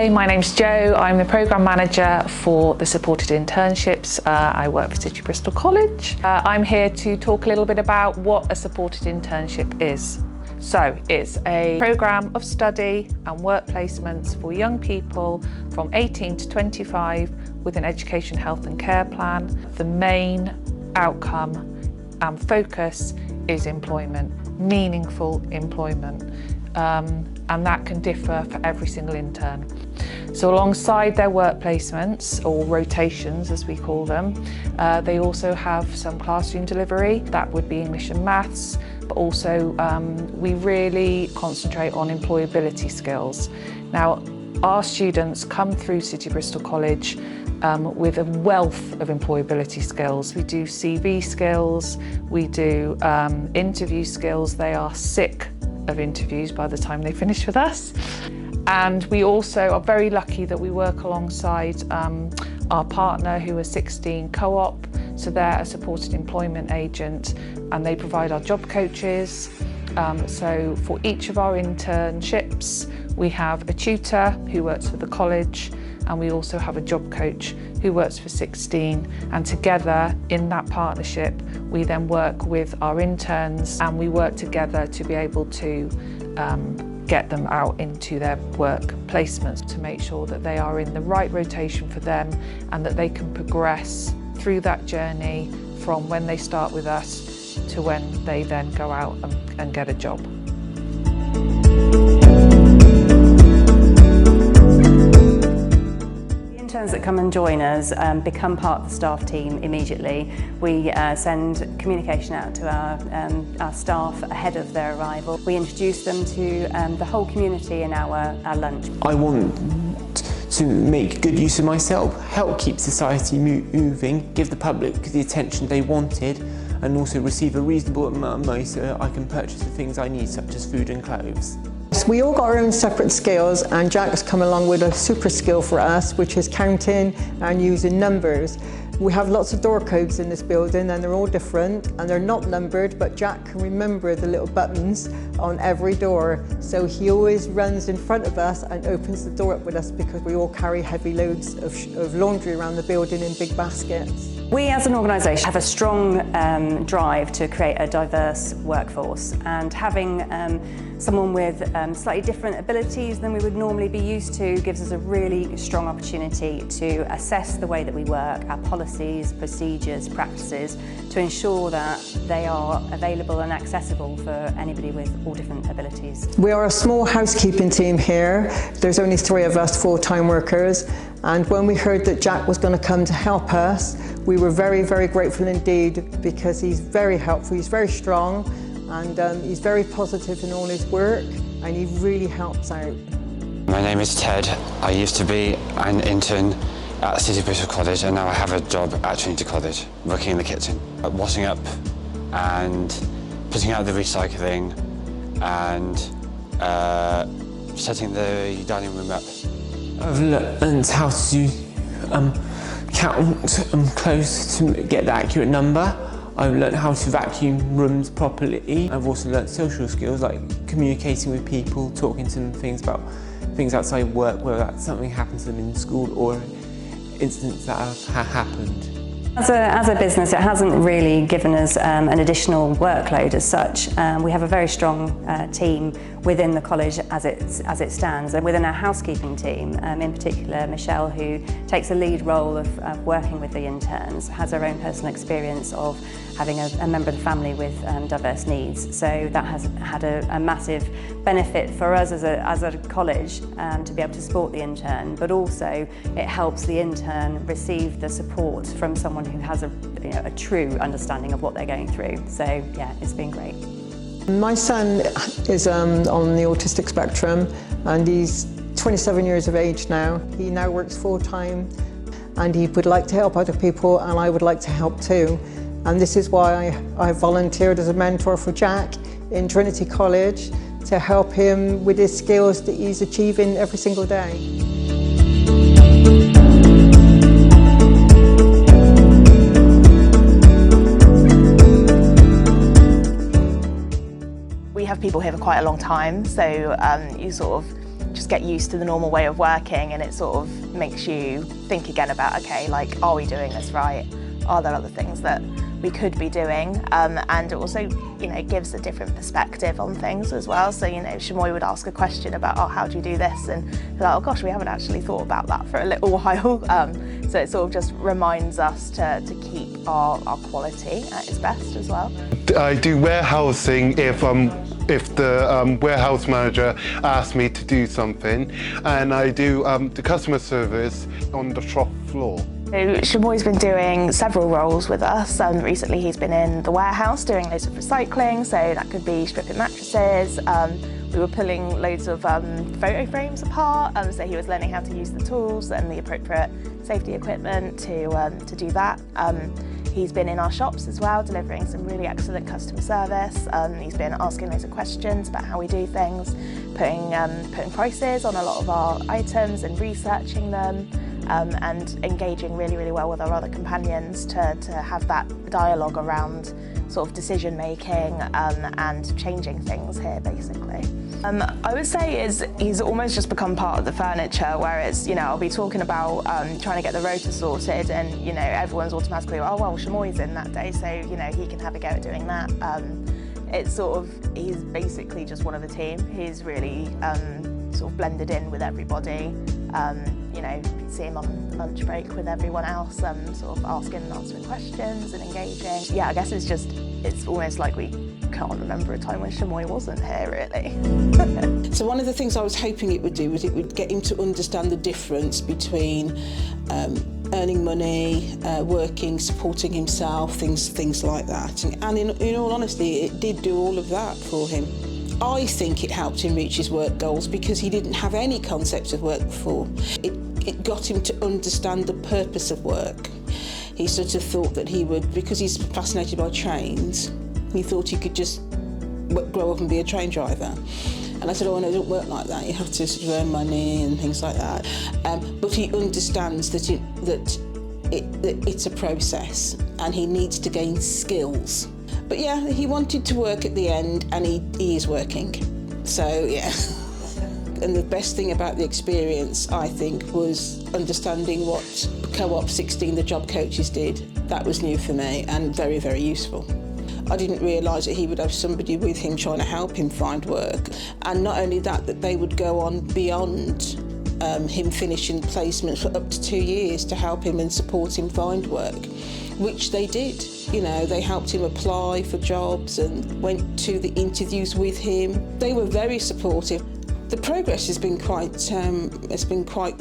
Hi, my name's Jo. I'm the Programme Manager for the Supported Internships. I work for City of Bristol College. I'm here to talk a little bit about what a Supported Internship is. So it's a programme of study and work placements for young people from 18 to 25 with an education, health and care plan. The main outcome and focus is employment, meaningful employment. And that can differ for every single intern. So alongside their work placements, or rotations as we call them, they also have some classroom delivery. That would be English and maths, but also we really concentrate on employability skills. Now, our students come through City of Bristol College with a wealth of employability skills. We do CV skills, we do interview skills. They are sick of interviews by the time they finish with us. And we also are very lucky that we work alongside our partner who are 16 Co-op. So they're a supported employment agent and they provide our job coaches. So for each of our internships, we have a tutor who works for the college, and we also have a job coach who works for 16. And together in that partnership, we then work with our interns and we work together to be able to get them out into their work placements to make sure that they are in the right rotation for them and that they can progress through that journey from when they start with us to when they then go out and get a job. Interns that come and join us become part of the staff team immediately. We send communication out to our staff ahead of their arrival. We introduce them to the whole community in our lunch. I want to make good use of myself, help keep society moving, give the public the attention they wanted, and also receive a reasonable amount of money so I can purchase the things I need, such as food and clothes. We all got our own separate skills, and Jack's come along with a super skill for us, which is counting and using numbers. We have lots of door codes in this building and they're all different and they're not numbered, but Jack can remember the little buttons on every door. So he always runs in front of us and opens the door up with us because we all carry heavy loads of laundry around the building in big baskets. We as an organisation have a strong drive to create a diverse workforce, and having someone with slightly different abilities than we would normally be used to gives us a really strong opportunity to assess the way that we work, our policies, procedures, practices, to ensure that they are available and accessible for anybody with all different abilities. We are a small housekeeping team here. There's only 3 of us full-time workers, and when we heard that Jack was going to come to help us, we were very, very grateful indeed, because he's very helpful, he's very strong, and he's very positive in all his work, and he really helps out. My name is Ted. I used to be an intern at City of Bristol College, and now I have a job at Trinity College, working in the kitchen, washing up and putting out the recycling and setting the dining room up. I've learned how to count clothes to get the accurate number. I've learned how to vacuum rooms properly. I've also learned social skills like communicating with people, talking to them about things outside work, whether that's something happened to them in school or incidents that have happened. As a business, it hasn't really given us an additional workload as such. We have a very strong team within the college as it stands, and within our housekeeping team, in particular Michelle, who takes a lead role of working with the interns, has her own personal experience of having a member of the family with diverse needs. So that has had a massive benefit for us as a college to be able to support the intern, but also it helps the intern receive the support from someone who has a true understanding of what they're going through. So yeah, it's been great. My son is on the autistic spectrum, and he's 27 years of age now. He now works full-time, and he would like to help other people, and I would like to help too. And this is why I volunteered as a mentor for Jack in Trinity College, to help him with his skills that he's achieving every single day. We have people here for quite a long time, so you sort of just just get used to the normal way of working, and it sort of makes you think again about, okay, like, are we doing this right? Are there other things that we could be doing? And it also, you know, gives a different perspective on things as well. So, you know, Shamoy would ask a question about, oh, how do you do this? And they're like, oh gosh, we haven't actually thought about that for a little while. So it sort of just reminds us to keep our quality at its best as well. I do warehousing if the warehouse manager asks me to do something, and I do the customer service on the shop floor. So Shamoy's been doing several roles with us. Recently he's been in the warehouse doing loads of recycling, so that could be stripping mattresses. We were pulling loads of photo frames apart, so he was learning how to use the tools and the appropriate safety equipment to do that. He's been in our shops as well, delivering some really excellent customer service. He's been asking loads of questions about how we do things, putting prices on a lot of our items and researching them, and engaging really, really well with our other companions to have that dialogue around sort of decision making and changing things here, basically. I would say he's almost just become part of the furniture, whereas, you know, I'll be talking about trying to get the rota sorted, and, you know, everyone's automatically, oh well, Shamoy's in that day, so, you know, he can have a go at doing that. It's sort of, he's basically just one of the team. He's really sort of blended in with everybody. You know, you see him on lunch break with everyone else, sort of asking and answering questions and engaging. Yeah, I guess it's almost like we can't remember a time when Shamoy wasn't here, really. So one of the things I was hoping it would do was it would get him to understand the difference between earning money, working, supporting himself, things like that. And in all honesty, it did do all of that for him. I think it helped him reach his work goals because he didn't have any concept of work before. It got him to understand the purpose of work. He sort of thought that he would, because he's fascinated by trains, he thought he could just grow up and be a train driver. And I said, oh no, it don't work like that. You have to sort of earn money and things like that. But he understands that it's a process and he needs to gain skills. But yeah, he wanted to work at the end, and he is working. So yeah. And the best thing about the experience, I think, was understanding what Co-op 16, the job coaches, did. That was new for me and very, very useful. I didn't realise that he would have somebody with him trying to help him find work. And not only that they would go on beyond him finishing placement for up to 2 years to help him and support him find work, which they did. You know, they helped him apply for jobs and went to the interviews with him. They were very supportive. The progress has been quite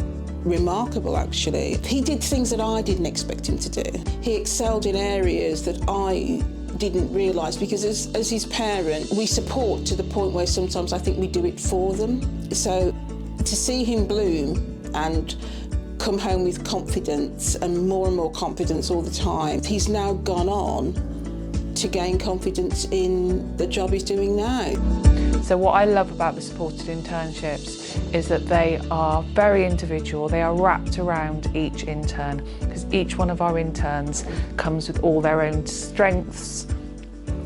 remarkable, actually. He did things that I didn't expect him to do. He excelled in areas that I didn't realise, because as his parent, we support to the point where sometimes I think we do it for them. So to see him bloom and come home with confidence and more confidence all the time, he's now gone on to gain confidence in the job he's doing now. So what I love about the supported internships is that they are very individual. They are wrapped around each intern, because each one of our interns comes with all their own strengths,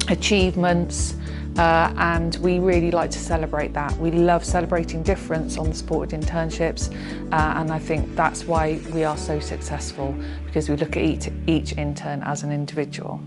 achievements, and we really like to celebrate that. We love celebrating difference on the supported internships, and I think that's why we are so successful, because we look at each intern as an individual.